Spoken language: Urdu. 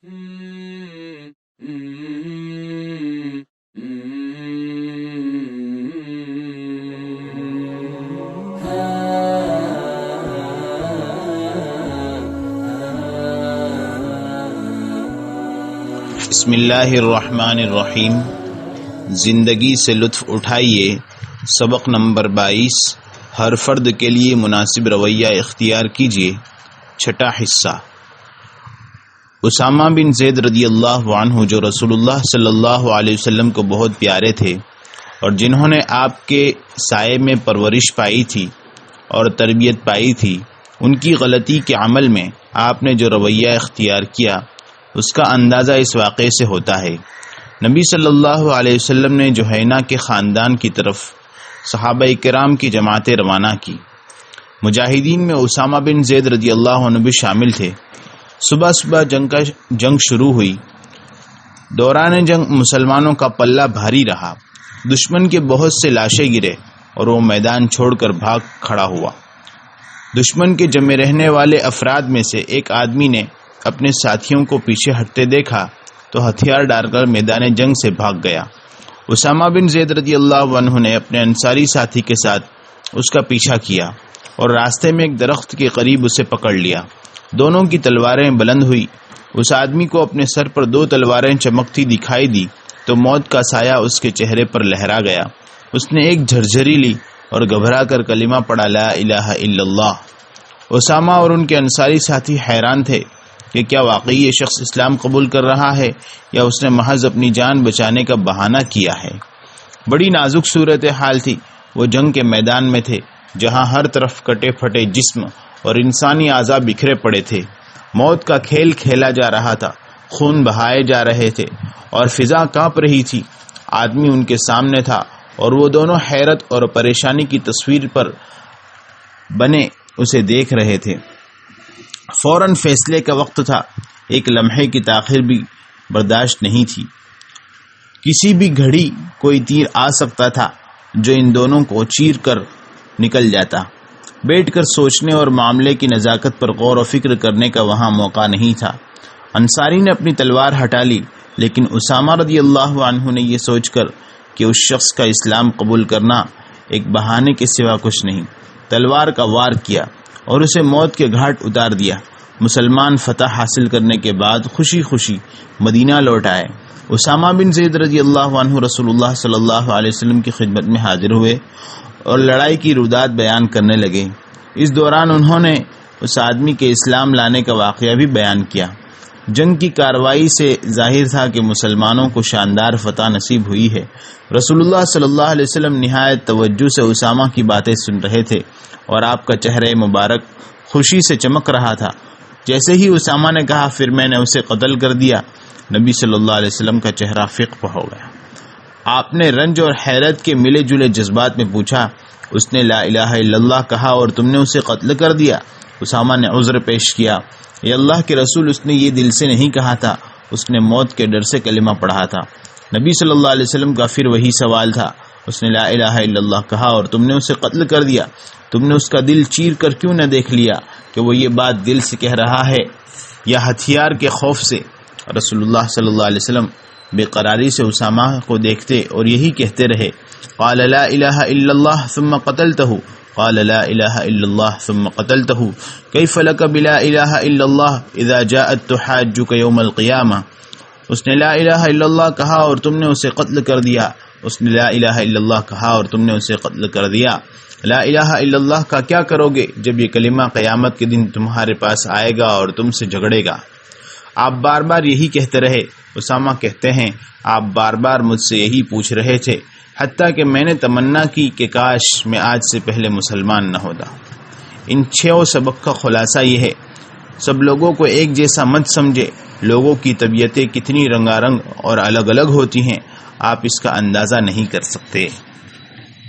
بسم اللہ الرحمن الرحیم۔ زندگی سے لطف اٹھائیے۔ سبق نمبر 22۔ ہر فرد کے لیے مناسب رویہ اختیار کیجیے۔ چھٹا حصہ۔ اسامہ بن زید رضی اللہ عنہ، جو رسول اللہ صلی اللہ علیہ وسلم کو بہت پیارے تھے اور جنہوں نے آپ کے سائے میں پرورش پائی تھی اور تربیت پائی تھی، ان کی غلطی کے عمل میں آپ نے جو رویہ اختیار کیا اس کا اندازہ اس واقعے سے ہوتا ہے۔ نبی صلی اللہ علیہ وسلم نے جوہینہ کے خاندان کی طرف صحابہ کرام کی جماعتیں روانہ کی۔ مجاہدین میں اسامہ بن زید رضی اللہ عنہ بھی شامل تھے۔ صبح صبح جنگ شروع ہوئی۔ دوران جنگ مسلمانوں کا پلہ بھاری رہا۔ دشمن کے بہت سے لاشیں گرے اور وہ میدان چھوڑ کر بھاگ کھڑا ہوا۔ دشمن کے جمے رہنے والے افراد میں سے ایک آدمی نے اپنے ساتھیوں کو پیچھے ہٹتے دیکھا تو ہتھیار ڈال کر میدان جنگ سے بھاگ گیا۔ اسامہ بن زید رضی اللہ عنہ نے اپنے انصاری ساتھی کے ساتھ اس کا پیچھا کیا اور راستے میں ایک درخت کے قریب اسے پکڑ لیا۔ دونوں کی تلواریں بلند ہوئی۔ اس آدمی کو اپنے سر پر 2 تلواریں چمکتی دکھائی دی تو موت کا سایہ اس کے چہرے پر لہرا گیا۔ اس نے ایک جھرجھری لی اور گھبرا کر کلمہ پڑھا، لا الہ الا اللہ۔ اسامہ اور ان کے انصاری ساتھی حیران تھے کہ کیا واقعی یہ شخص اسلام قبول کر رہا ہے یا اس نے محض اپنی جان بچانے کا بہانہ کیا ہے۔ بڑی نازک صورتحال تھی۔ وہ جنگ کے میدان میں تھے جہاں ہر طرف کٹے پھٹے جسم اور انسانی اعضاء بکھرے پڑے تھے۔ موت کا کھیل کھیلا جا رہا تھا، خون بہائے جا رہے تھے اور فضا کانپ رہی تھی۔ آدمی ان کے سامنے تھا اور وہ دونوں حیرت اور پریشانی کی تصویر پر بنے اسے دیکھ رہے تھے۔ فوراً فیصلے کا وقت تھا۔ ایک لمحے کی تاخیر بھی برداشت نہیں تھی۔ کسی بھی گھڑی کوئی تیر آ سکتا تھا جو ان دونوں کو چیر کر نکل جاتا۔ بیٹھ کر سوچنے اور معاملے کی نزاکت پر غور و فکر کرنے کا وہاں موقع نہیں تھا۔ انصاری نے اپنی تلوار ہٹا لی، لیکن اسامہ رضی اللہ عنہ نے یہ سوچ کر کہ اس شخص کا اسلام قبول کرنا ایک بہانے کے سوا کچھ نہیں، تلوار کا وار کیا اور اسے موت کے گھاٹ اتار دیا۔ مسلمان فتح حاصل کرنے کے بعد خوشی خوشی مدینہ لوٹ آئے۔ اسامہ بن زید رضی اللہ عنہ رسول اللہ صلی اللہ علیہ وسلم کی خدمت میں حاضر ہوئے اور لڑائی کی رودات بیان کرنے لگے۔ اس دوران انہوں نے اس آدمی کے اسلام لانے کا واقعہ بھی بیان کیا۔ جنگ کی کارروائی سے ظاہر تھا کہ مسلمانوں کو شاندار فتح نصیب ہوئی ہے۔ رسول اللہ صلی اللہ علیہ وسلم نہایت توجہ سے اسامہ کی باتیں سن رہے تھے اور آپ کا چہرہ مبارک خوشی سے چمک رہا تھا۔ جیسے ہی اسامہ نے کہا، پھر میں نے اسے قتل کر دیا، نبی صلی اللہ علیہ وسلم کا چہرہ فقع ہو گیا۔ آپ نے رنج اور حیرت کے ملے جلے جذبات میں پوچھا، اس نے لا الہ الا اللہ کہا اور تم نے اسے قتل کر دیا؟ اسامہ نے عذر پیش کیا، اے اللہ کے رسول، اس نے یہ دل سے نہیں کہا تھا، اس نے موت کے ڈر سے کلمہ پڑھا تھا۔ نبی صلی اللہ علیہ وسلم کا پھر وہی سوال تھا، اس نے لا الہ الا اللہ کہا اور تم نے اسے قتل کر دیا، تم نے اس کا دل چیر کر کیوں نہ دیکھ لیا کہ وہ یہ بات دل سے کہہ رہا ہے یا ہتھیار کے خوف سے؟ رسول اللہ صلی اللہ علیہ وسلم بے قراری سے اسامہ کو دیکھتے اور یہی کہتے رہے، قال لا الہ الا اللہ ثم قتلتہ، قال لا الہ الا اللہ ثم قتلتہ، کیف لک بلا الہ الا اللہ اذا جاءت تحاجک یوم القیامہ۔ اس نے لا الہ الا اللہ کہا اور تم نے اسے قتل کر دیا، اس نے لا الہ الا اللہ کہا اور تم نے اسے قتل کر دیا۔ لا الہ الا اللہ کا کیا کرو گے جب یہ کلمہ قیامت کے دن تمہارے پاس آئے گا اور تم سے جھگڑے گا؟ آپ بار بار یہی کہتے رہے۔ اسامہ کہتے ہیں، آپ بار بار مجھ سے یہی پوچھ رہے تھے، حتیٰ کہ میں نے تمنا کی کہ کاش میں آج سے پہلے مسلمان نہ ہوتا۔ ان 6 سبق کا خلاصہ یہ ہے، سب لوگوں کو ایک جیسا مت سمجھے۔ لوگوں کی طبیعتیں کتنی رنگا رنگ اور الگ الگ ہوتی ہیں، آپ اس کا اندازہ نہیں کر سکتے۔